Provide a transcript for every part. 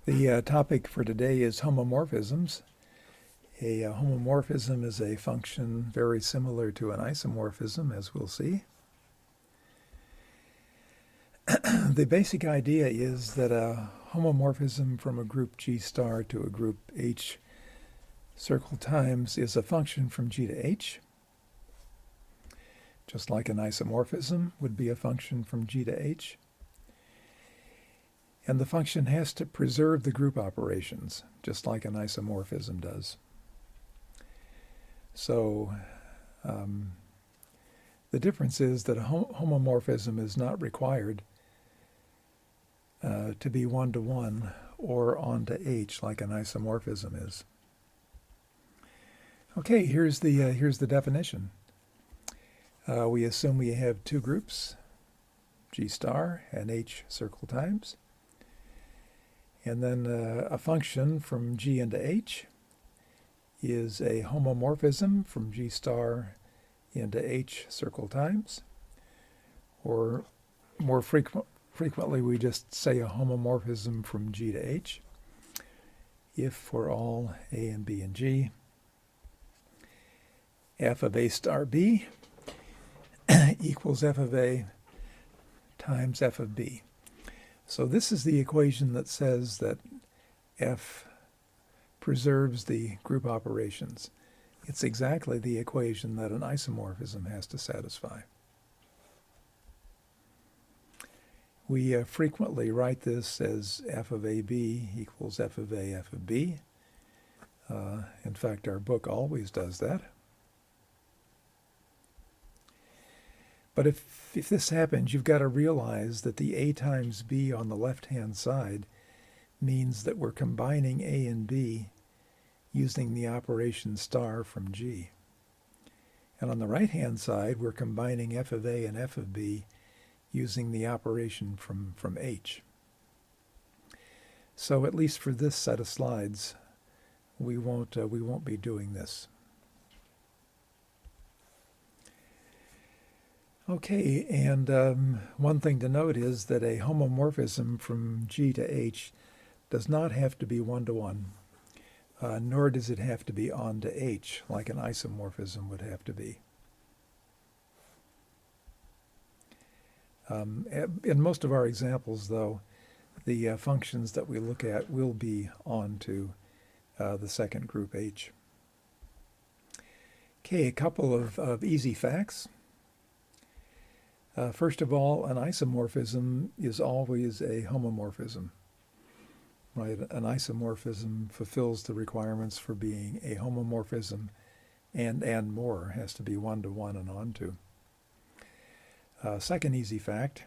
The topic for today is homomorphisms. A homomorphism is a function very similar to an isomorphism, as we'll see. The basic idea is that a homomorphism from a group G star to a group H circle times is a function from G to H, just like an isomorphism would be a function from G to H. And the function has to preserve the group operations, just like an isomorphism does. So the difference is that a homomorphism is not required to be one-to-one or onto H like an isomorphism is. Okay, here's the definition. We assume we have two groups, G star and H circle times. And then a function from G into H is a homomorphism from G star into H circle times. Or more frequently, we just say a homomorphism from G to H if for all A and B and G, f of A star B equals f of A times f of B. So this is the equation that says that f preserves the group operations. It's exactly the equation that an isomorphism has to satisfy. We frequently write this as f of AB equals f of A, f of B. In fact, our book always does that. But if this happens, you've got to realize that the A times B on the left-hand side means that we're combining A and B using the operation star from G. And on the right-hand side, we're combining f of A and f of B using the operation from H. So at least for this set of slides, we won't be doing this. Okay, and one thing to note is that a homomorphism from G to H does not have to be one-to-one, nor does it have to be on to H, like an isomorphism would have to be. In most of our examples, though, the functions that we look at will be on to the second group H. Okay, a couple of easy facts. First of all, an isomorphism is always a homomorphism, right? An isomorphism fulfills the requirements for being a homomorphism and more, has to be one-to-one and onto. Second easy fact,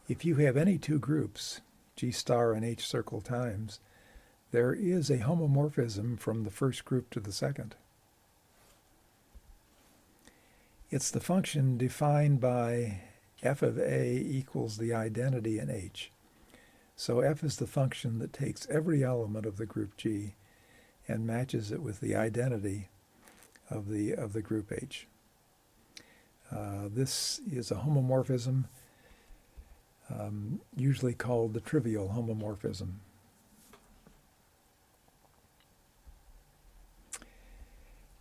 if you have any two groups, G star and H circle times, there is a homomorphism from the first group to the second. It's the function defined by f of A equals the identity in H. So f is the function that takes every element of the group G and matches it with the identity of the group H. This is a homomorphism, usually called the trivial homomorphism.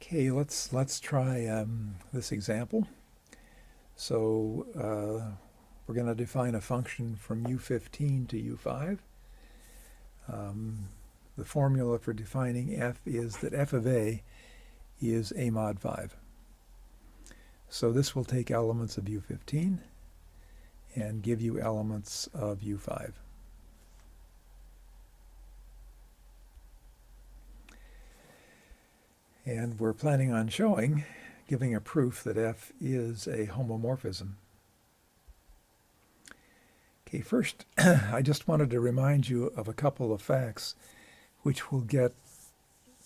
Okay, let's try this example. So we're going to define a function from U15 to U5. The formula for defining f is that f of A is A mod 5. So this will take elements of U15 and give you elements of U5. And we're planning on giving a proof that f is a homomorphism. Okay, first, I just wanted to remind you of a couple of facts which will get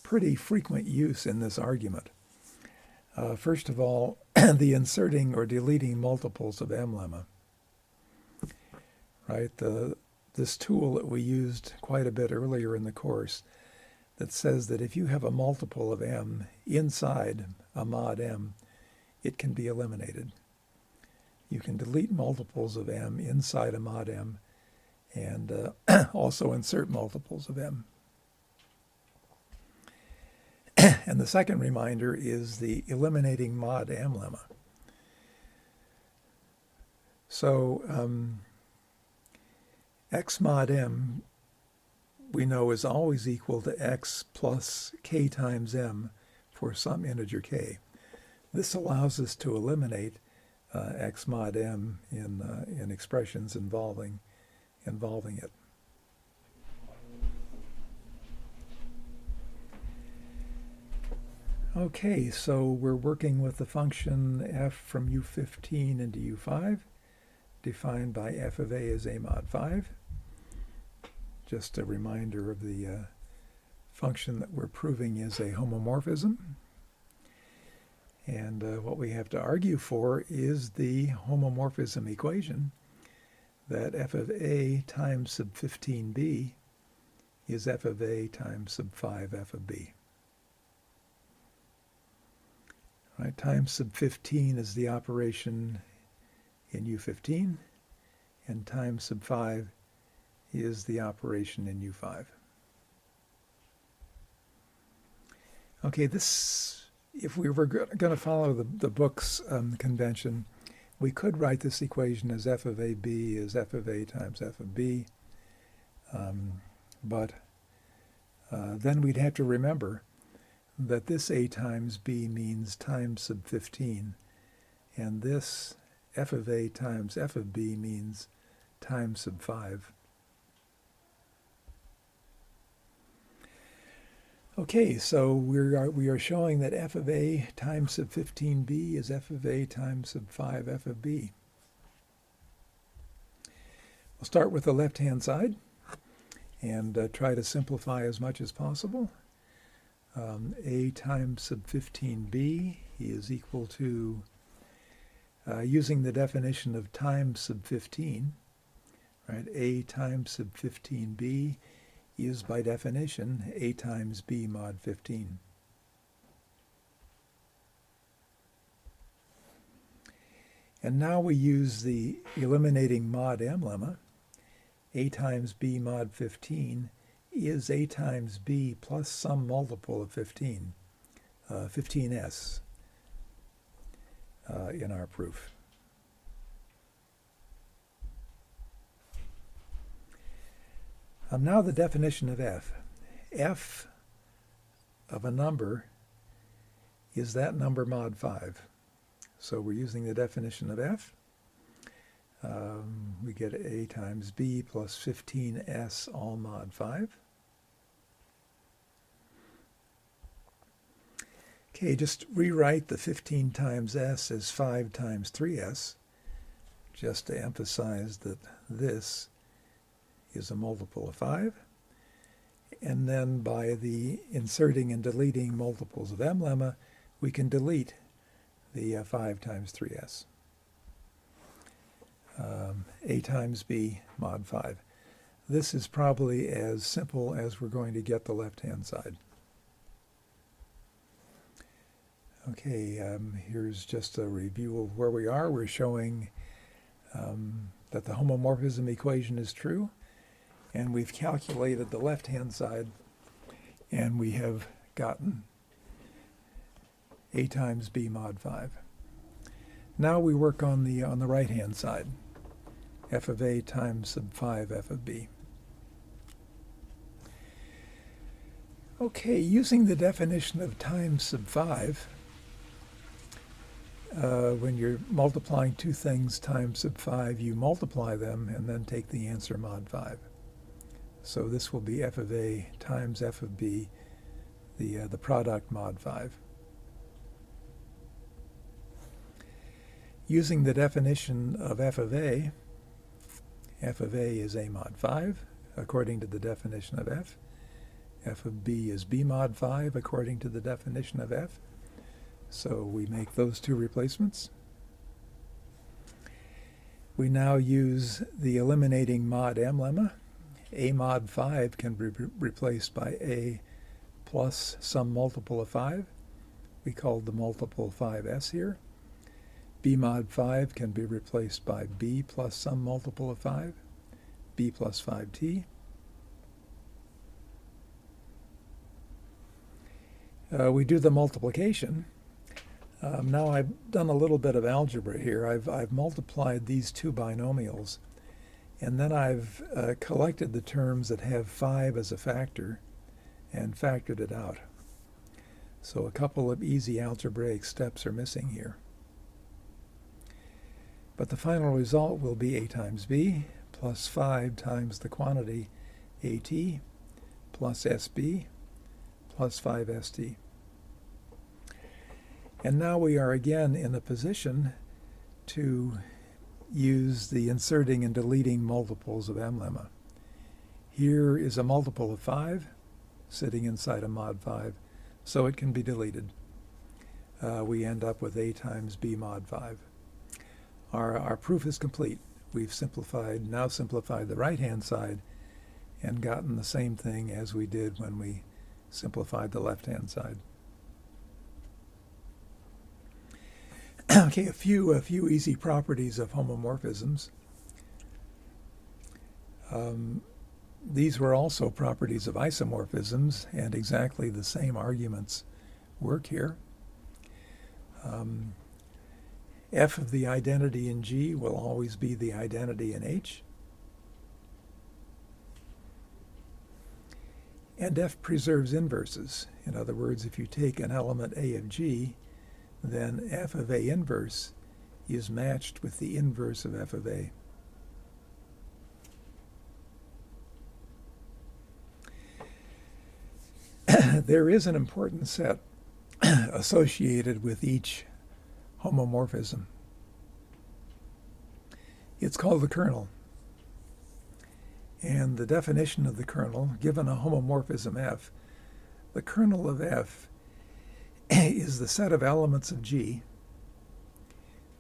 pretty frequent use in this argument. First of all, the inserting or deleting multiples of M lemma. Right, this tool that we used quite a bit earlier in the course that says that if you have a multiple of M inside a mod M, it can be eliminated. You can delete multiples of M inside a mod M and also insert multiples of m. And the second reminder is the eliminating mod m lemma. So x mod m we know is always equal to x plus k times m for some integer k. This allows us to eliminate x mod m in expressions involving it. Okay, so we're working with the function f from u15 into u5, defined by f of a as a mod 5. Just a reminder of the function that we're proving is a homomorphism. And what we have to argue for is the homomorphism equation that f of a times sub 15b is f of a times sub 5 f of b. Right, times sub 15 is the operation in U15, and times sub 5 is the operation in U5. Okay, this, if we were going to follow the book's convention, we could write this equation as f of ab is f of a times f of b, but then we'd have to remember that this a times b means times sub 15, and this f of a times f of b means times sub 5. Okay, so we are showing that f of a times sub 15b is f of a times sub 5 f of b. We'll start with the left-hand side and try to simplify as much as possible. A times sub 15b is equal to, using the definition of times sub 15, right? A times sub 15b is by definition a times b mod 15. And now we use the eliminating mod m lemma. A times b mod 15 is a times b plus some multiple of 15, 15s in our proof. Now the definition of f. F of a number is that number mod 5. So we're using the definition of f. We get a times b plus 15s all mod 5. Okay, just rewrite the 15 times s as 5 times 3s, just to emphasize that this is a multiple of 5. And then by the inserting and deleting multiples of m lemma, we can delete the 5 times 3s. A times b mod 5. This is probably as simple as we're going to get the left-hand side. Okay, here's just a review of where we are. We're showing that the homomorphism equation is true, and we've calculated the left-hand side, and we have gotten a times b mod 5. Now we work on the right-hand side, f of a times sub 5 f of b. Okay, using the definition of times sub 5, when you're multiplying two things times sub 5, you multiply them and then take the answer mod 5. So this will be f of a times f of b, the product mod 5. Using the definition of f of a is a mod 5 according to the definition of f. F of b is b mod 5 according to the definition of f. So we make those two replacements. We now use the eliminating mod m lemma. A mod 5 can be replaced by a plus some multiple of 5. We called the multiple 5s here. B mod 5 can be replaced by b plus some multiple of 5. b plus 5t. We do the multiplication. Now I've done a little bit of algebra here. I've multiplied these two binomials, and then I've collected the terms that have 5 as a factor and factored it out. So a couple of easy algebraic steps are missing here. But the final result will be a times b plus 5 times the quantity at plus sb plus 5st. And now we are again in a position to use the inserting and deleting multiples of m lemma. Here is a multiple of 5 sitting inside a mod 5, so it can be deleted. We end up with a times b mod 5. Our proof is complete. We've now simplified the right-hand side and gotten the same thing as we did when we simplified the left-hand side. Okay, a few easy properties of homomorphisms. These were also properties of isomorphisms, and exactly the same arguments work here. F of the identity in G will always be the identity in H. And F preserves inverses. In other words, if you take an element A of G, then F of A inverse is matched with the inverse of F of A. There is an important set associated with each homomorphism. It's called the kernel. And the definition of the kernel, given a homomorphism F, the kernel of F is the set of elements of G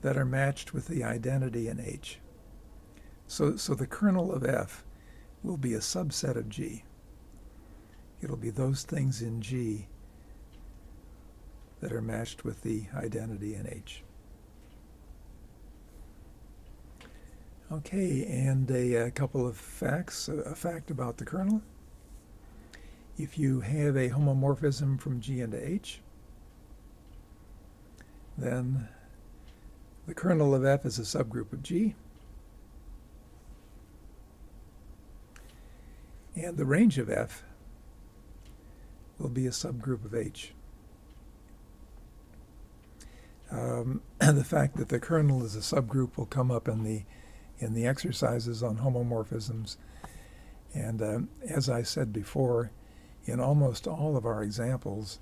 that are matched with the identity in H. So the kernel of F will be a subset of G. It'll be those things in G that are matched with the identity in H. Okay, and a couple of facts. A fact about the kernel. If you have a homomorphism from G into H, then the kernel of F is a subgroup of G. And the range of F will be a subgroup of H. The fact that the kernel is a subgroup will come up in the exercises on homomorphisms. And as I said before, in almost all of our examples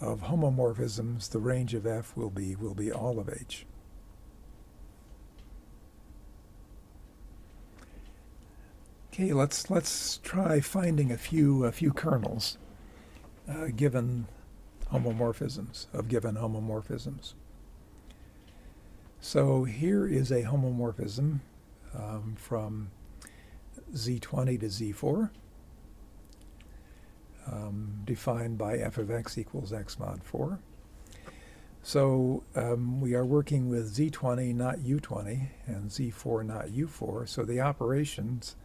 of homomorphisms, the range of F will be all of H. Okay, let's try finding a few kernels given homomorphisms. So here is a homomorphism from Z20 to Z4, defined by f of x equals x mod 4. So we are working with Z20, not U20, and Z4, not U4. So the operations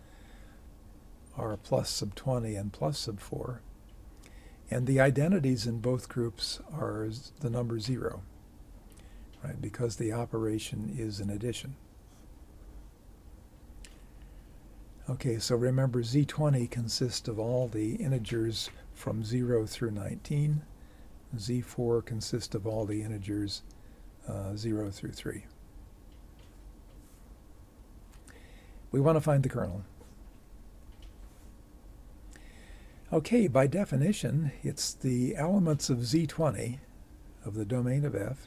are plus sub 20 and plus sub 4. And the identities in both groups are the number 0, right? Because the operation is an addition. Okay, so remember Z20 consists of all the integers from 0 through 19. Z4 consists of all the integers 0 through 3. We want to find the kernel. Okay, by definition, it's the elements of Z20, of the domain of F,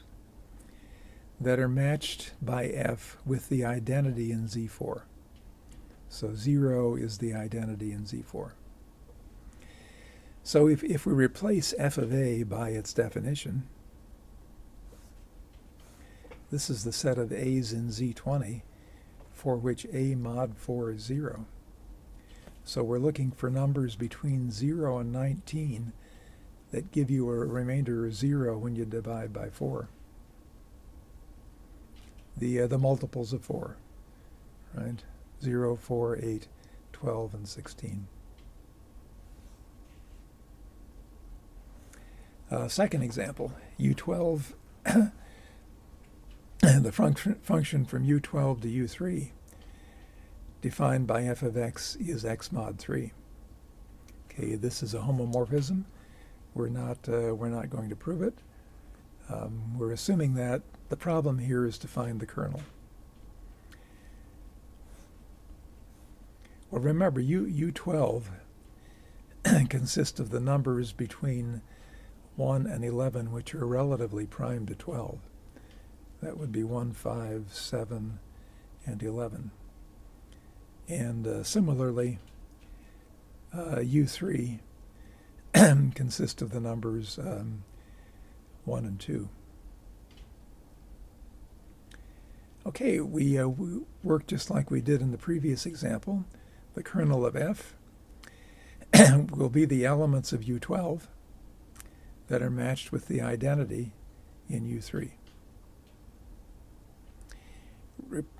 that are matched by F with the identity in Z4. So 0 is the identity in Z4. So if we replace F of A by its definition, this is the set of A's in Z20 for which A mod 4 is 0. So we're looking for numbers between 0 and 19 that give you a remainder of 0 when you divide by 4. The multiples of 4, right? 0, 4, 8, 12, and 16. Second example, U12, the function from U12 to U3 defined by f of x is x mod 3. Okay, this is a homomorphism. We're not going to prove it. We're assuming that the problem here is to find the kernel. Well, remember, U12 consists of the numbers between 1 and 11, which are relatively prime to 12. That would be 1, 5, 7, and 11. And similarly, U3 consists of the numbers 1 and 2. Okay, we work just like we did in the previous example. The kernel of f will be the elements of U12 that are matched with the identity in U3.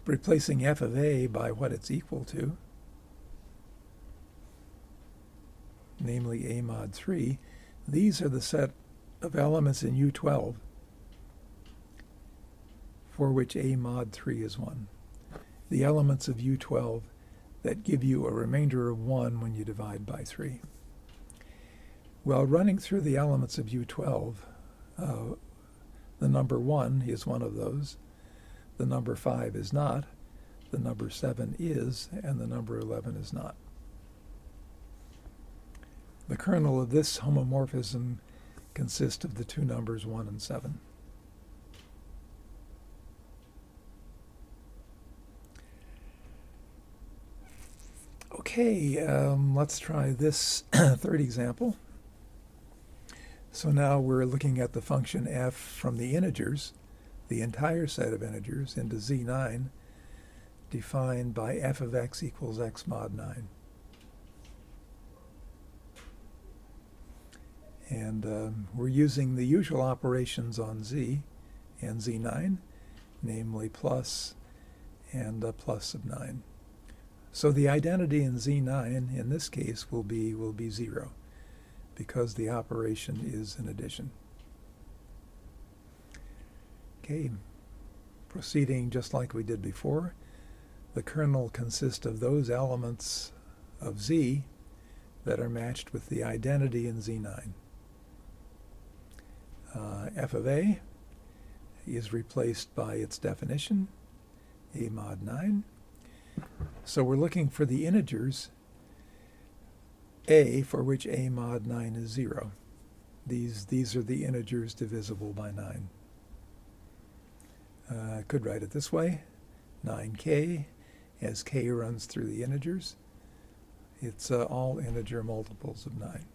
Replacing f of a by what it's equal to, namely a mod 3, these are the set of elements in U12 for which a mod 3 is 1. The elements of U12 that give you a remainder of 1 when you divide by 3. Well, running through the elements of U12, the number 1 is one of those, the number 5 is not, the number 7 is, and the number 11 is not. The kernel of this homomorphism consists of the two numbers 1 and 7. Okay, let's try this third example. So now we're looking at the function f from the integers, the entire set of integers, into Z9, defined by f of x equals x mod 9. And we're using the usual operations on Z and Z9, namely plus and plus of 9. So the identity in Z9 in this case will be 0, because the operation is an addition. Okay, proceeding just like we did before, the kernel consists of those elements of Z that are matched with the identity in Z9. F of a is replaced by its definition, a mod 9. So we're looking for the integers a for which a mod 9 is 0. These are the integers divisible by 9. I could write it this way, 9k, as k runs through the integers. It's all integer multiples of 9.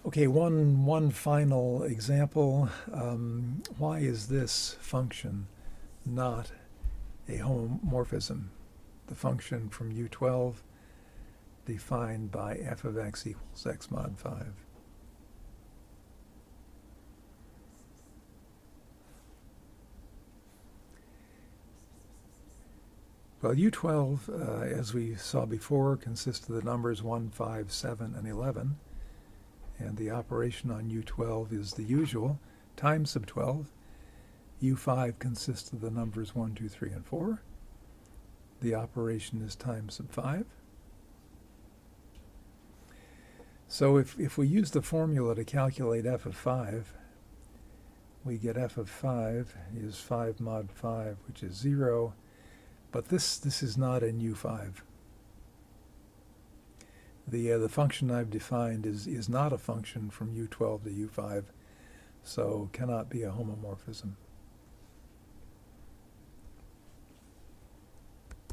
Okay, one final example. Why is this function not a homomorphism? The function from U12 defined by f of x equals x mod 5. Well, U12, as we saw before, consists of the numbers 1, 5, 7, and 11. And the operation on U12 is the usual, times sub 12. U5 consists of the numbers 1, 2, 3, and 4. The operation is times sub 5. So if we use the formula to calculate f of 5, we get f of 5 is 5 mod 5, which is 0. But this is not in U5. The function I've defined is not a function from U12 to U5, so cannot be a homomorphism.